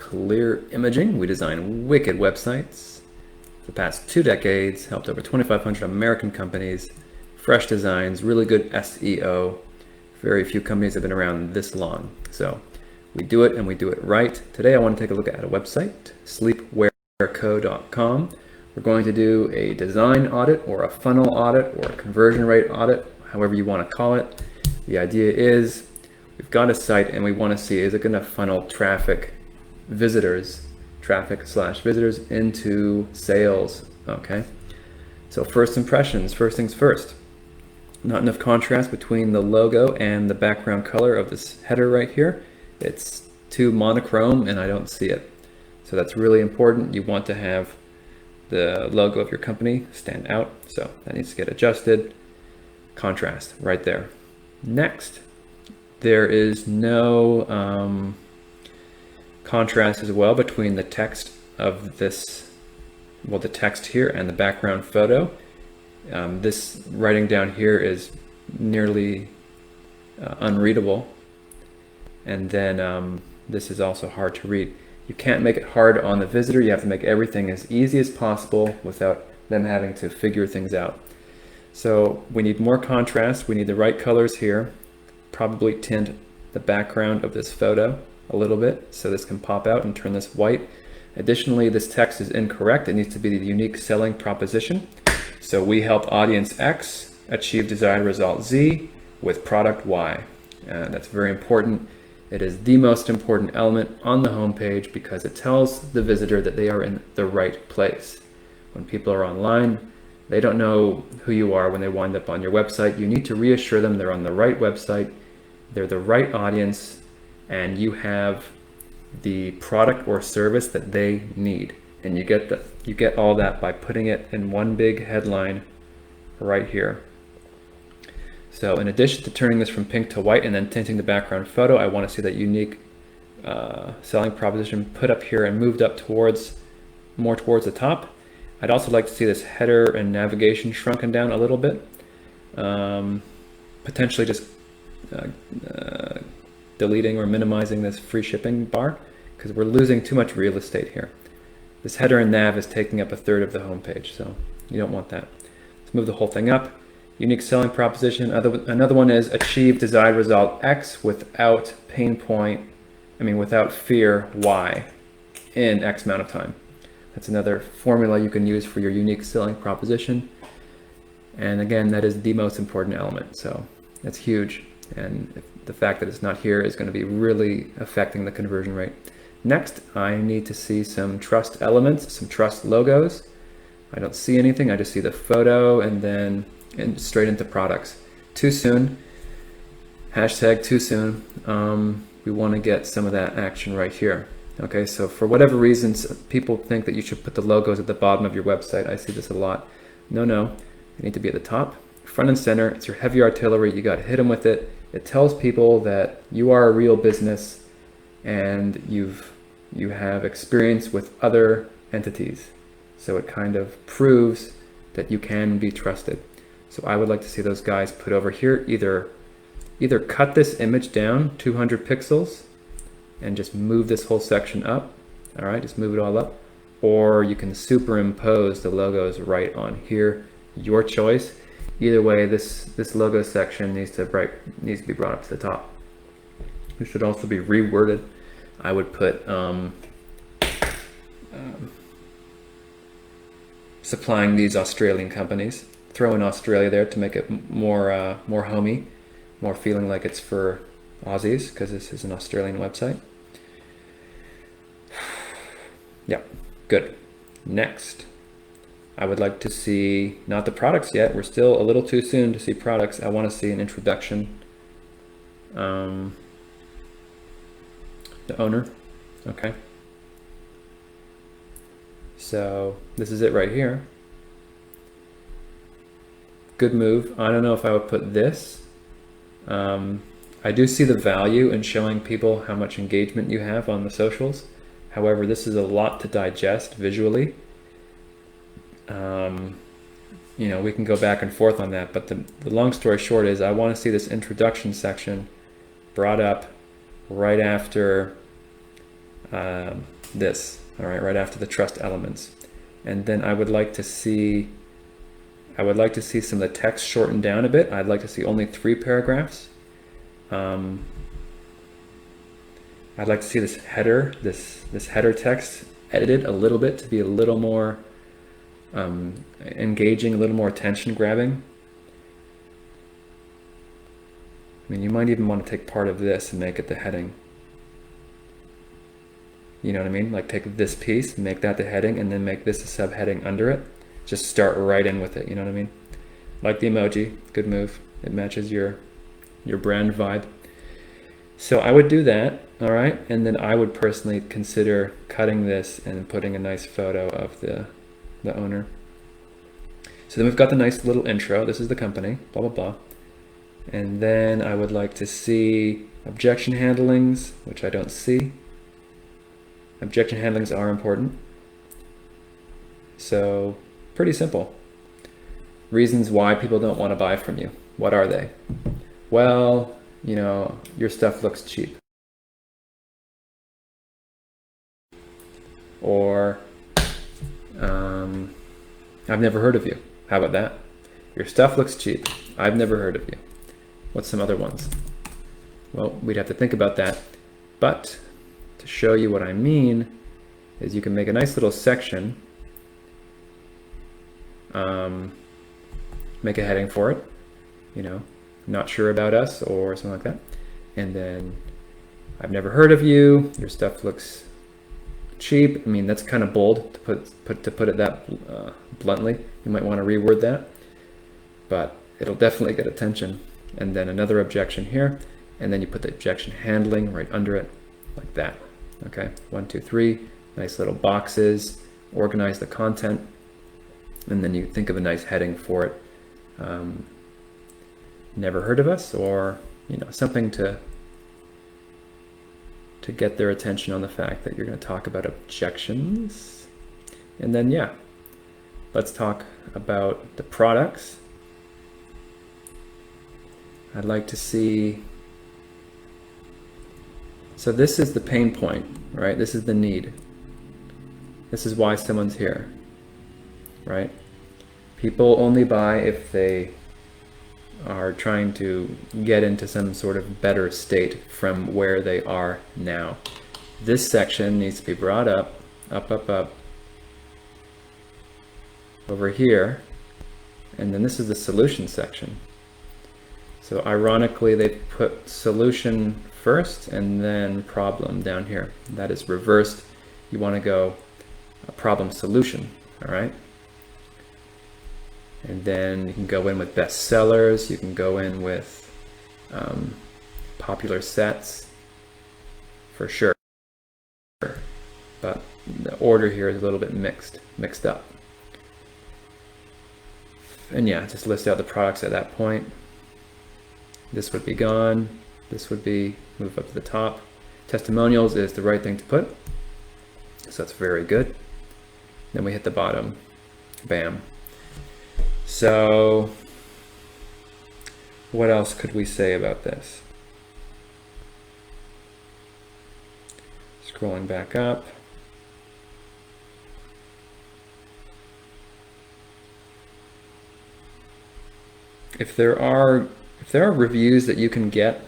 Clear Imaging. We design wicked websites. For the past 2 decades, helped over 2,500 American companies. Fresh designs, really good SEO. Very few companies have been around this long. So we do it and we do it right. Today I want to take a look at a website, sleepwearco.com. We're going to do a design audit or a funnel audit or a conversion rate audit, however you want to call it. The idea is we've got a site and we want to see, is it going to funnel traffic visitors into sales? Okay. So first impressions, first things first. Not enough contrast between the logo and the background color of this header right here. It's too monochrome and I don't see it. So that's really important. You want to have the logo of your company stand out. So that needs to get adjusted. Contrast right there. Next, there is no contrast as well between the text of this, well, the text here and the background photo. This writing down here is nearly unreadable. And then this is also hard to read. You can't make it hard on the visitor. You have to make everything as easy as possible without them having to figure things out. So we need more contrast. We need the right colors here. Probably tint the background of this photo a little bit so this can pop out and turn this white. Additionally, this text is incorrect. It needs to be the unique selling proposition. So we help audience X achieve desired result Z with product Y. That's very important. It is the most important element on the homepage because it tells the visitor that they are in the right place. When people are online, they don't know who you are when they wind up on your website. You need to reassure them they're on the right website, they're the right audience, and you have the product or service that they need. And you get all that by putting it in one big headline right here. So in addition to turning this from pink to white and then tinting the background photo, I want to see that unique selling proposition put up here and moved up more towards the top. I'd also like to see this header and navigation shrunken down a little bit. Potentially just deleting or minimizing this free shipping bar because we're losing too much real estate here. This header and nav is taking up 1/3 of the homepage, so you don't want that. Let's move the whole thing up. Unique selling proposition. Another one is achieve desired result X without without fear Y in X amount of time. That's another formula you can use for your unique selling proposition. And again, that is the most important element. So that's huge. And the fact that it's not here is going to be really affecting the conversion rate. Next, I need to see some trust elements, some trust logos. I don't see anything. I just see the photo and then straight into products. Too soon. Hashtag too soon. We want to get some of that action right here. Okay, so for whatever reasons, people think that you should put the logos at the bottom of your website. I see this a lot. No, they need to be at the top. Front and center. It's your heavy artillery. You got to hit them with it. It tells people that you are a real business and you have experience with other entities. So it kind of proves that you can be trusted. So I would like to see those guys put over here, either cut this image down 200 pixels and just move this whole section up. All right, just move it all up. Or you can superimpose the logos right on here, your choice. Either way, this logo section needs to be brought up to the top. It should also be reworded. I would put supplying these Australian companies. Throw in Australia there to make it more homey, more feeling like it's for Aussies because this is an Australian website. Yeah, good. Next, I would like to see, not the products yet. We're still a little too soon to see products. I want to see an introduction. The owner. Okay. So this is it right here. Good move. I don't know if I would put this. I do see the value in showing people how much engagement you have on the socials. However, this is a lot to digest visually. You know, we can go back and forth on that, but the long story short is I want to see this introduction section brought up right after this, all right after the trust elements. And then I would like to see some of the text shortened down a bit. I'd like to see only 3 paragraphs. I'd like to see this header text edited a little bit to be a little more engaging, a little more attention grabbing. I mean, you might even want to take part of this and make it the heading. You know what I mean? Like take this piece, make that the heading, and then make this a subheading under it. Just start right in with it, you know what I mean? Like the emoji, good move. It matches your brand vibe. So I would do that, all right? And then I would personally consider cutting this and putting a nice photo of the owner. So then we've got the nice little intro. This is the company, blah, blah, blah. And then I would like to see objection handlings, which I don't see. Objection handlings are important. So pretty simple. Reasons why people don't want to buy from you. What are they? Well, you know, your stuff looks cheap. Or, I've never heard of you. How about that? Your stuff looks cheap. I've never heard of you. What's some other ones? Well, we'd have to think about that. But to show you what I mean is you can make a nice little section, make a heading for it, you know, not sure about us or something like that. And then I've never heard of you. Your stuff looks cheap. I mean, that's kind of bold to put it that bluntly. You might want to reword that, but it'll definitely get attention. And then another objection here, and then you put the objection handling right under it, like that. Okay, 1, 2, 3, nice little boxes, organize the content, and then you think of a nice heading for it. Never heard of us, or you know, something to get their attention on the fact that you're going to talk about objections. And then yeah, let's talk about the products. I'd like to see, so this is the pain point, right? This is the need. This is why someone's here, right? People only buy if they are trying to get into some sort of better state from where they are now. This section needs to be brought up, over here, and then this is the solution section. So ironically, they put solution first and then problem down here. That is reversed. You want to go problem solution, all right? And then you can go in with best sellers. You can go in with popular sets for sure. But the order here is a little bit mixed up. And yeah, just list out the products at that point. This would be gone. This would be move up to the top. Testimonials is the right thing to put. So that's very good. Then we hit the bottom. Bam. So what else could we say about this? Scrolling back up. If there are reviews that you can get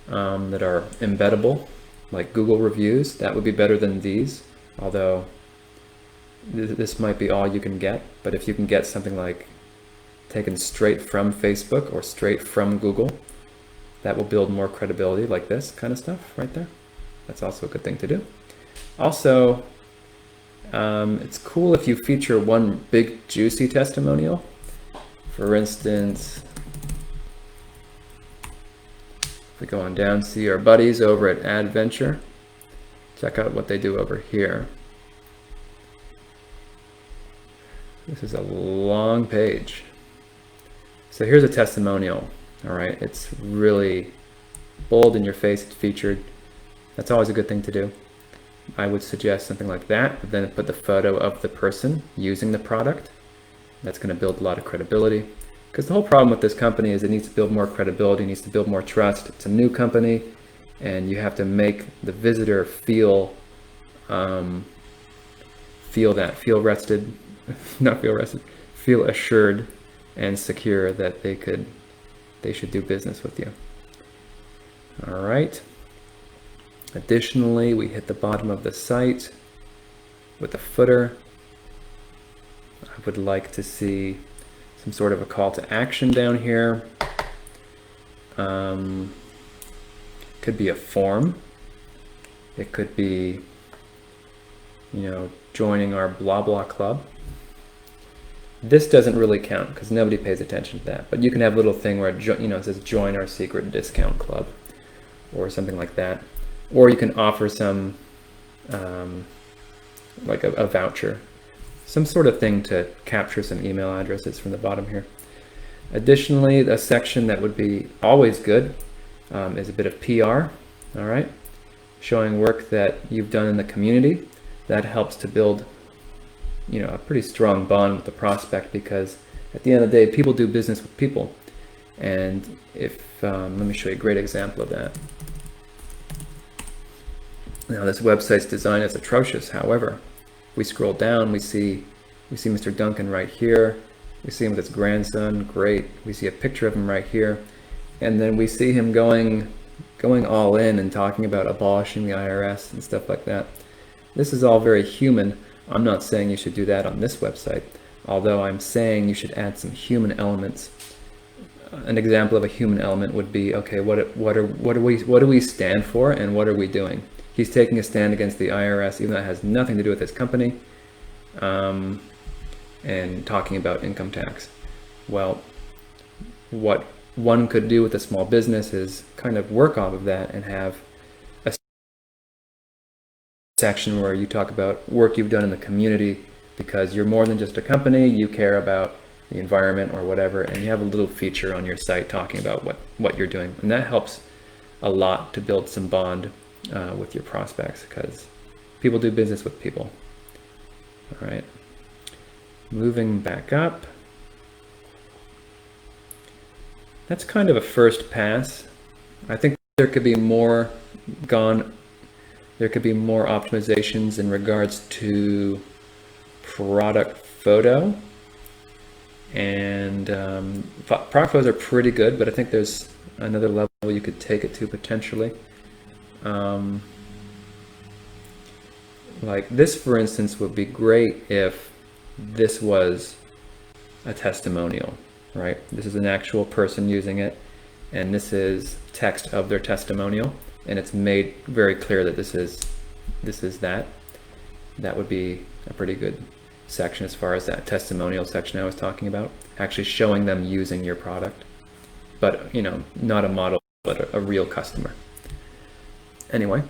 that are embeddable, like Google reviews, that would be better than these, although this might be all you can get. But if you can get something like taken straight from Facebook or straight from Google, that will build more credibility, like this kind of stuff right there. That's also a good thing to do. Also, it's cool if you feature one big juicy testimonial. For instance, if we go on down, see our buddies over at Adventure. Check out what they do over here. This is a long page. So here's a testimonial, all right? It's really bold in your face, it's featured. That's always a good thing to do. I would suggest something like that, but then put the photo of the person using the product. That's gonna build a lot of credibility. Because the whole problem with this company is it needs to build more credibility, it needs to build more trust. It's a new company, and you have to make the visitor feel feel rested, not feel rested, feel assured and secure that they should do business with you. All right. Additionally, we hit the bottom of the site with the footer. I would like to see some sort of a call to action down here. Could be a form. It could be, joining our blah blah club. This doesn't really count because nobody pays attention to that. But you can have a little thing where it says join our secret discount club or something like that. Or you can offer some like a voucher, some sort of thing to capture some email addresses from the bottom here. Additionally, a section that would be always good is a bit of PR, all right? Showing work that you've done in the community. That helps to build, a pretty strong bond with the prospect, because at the end of the day, people do business with people. And if, let me show you a great example of that. Now this website's design is atrocious. However, we scroll down, we see Mr. Duncan right here. We see him with his grandson, great. We see a picture of him right here. And then we see him going all in and talking about abolishing the IRS and stuff like that. This is all very human. I'm not saying you should do that on this website, although I'm saying you should add some human elements. An example of a human element would be, okay, what do we stand for and what are we doing? He's taking a stand against the IRS, even though it has nothing to do with his company, and talking about income tax. Well, what one could do with a small business is kind of work off of that and have a section where you talk about work you've done in the community, because you're more than just a company, you care about the environment or whatever, and you have a little feature on your site talking about what you're doing. And that helps a lot to build some bond with your prospects, because people do business with people. All right, moving back up. That's kind of a first pass. I think there could be more optimizations in regards to product photo, and product photos are pretty good, but I think there's another level you could take it to potentially. Like this, for instance, would be great if this was a testimonial, right? This is an actual person using it, and this is text of their testimonial, and it's made very clear that this is that. That would be a pretty good section as far as that testimonial section I was talking about, actually showing them using your product, but not a model, but a real customer. Anyway,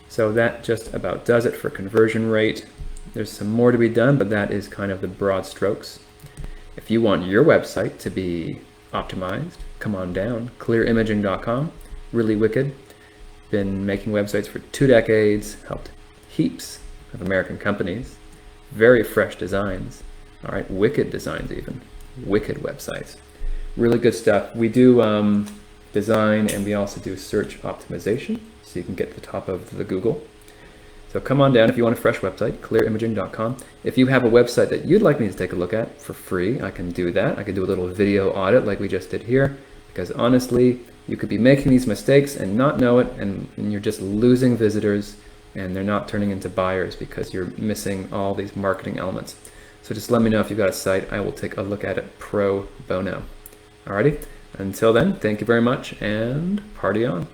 so that just about does it for conversion rate. There's some more to be done, but that is kind of the broad strokes. If you want your website to be optimized, come on down, clearimaging.com, really wicked. Been making websites for 2 decades, helped heaps of American companies, very fresh designs, all right, wicked designs even, wicked websites, really good stuff. We do design, and we also do search optimization, so you can get to the top of the Google. So come on down if you want a fresh website, clearimaging.com. If you have a website that you'd like me to take a look at for free, I can do that. I can do a little video audit like we just did here, because honestly, you could be making these mistakes and not know it, and you're just losing visitors, and they're not turning into buyers because you're missing all these marketing elements. So just let me know if you've got a site. I will take a look at it pro bono. Alrighty, until then, thank you very much, and party on.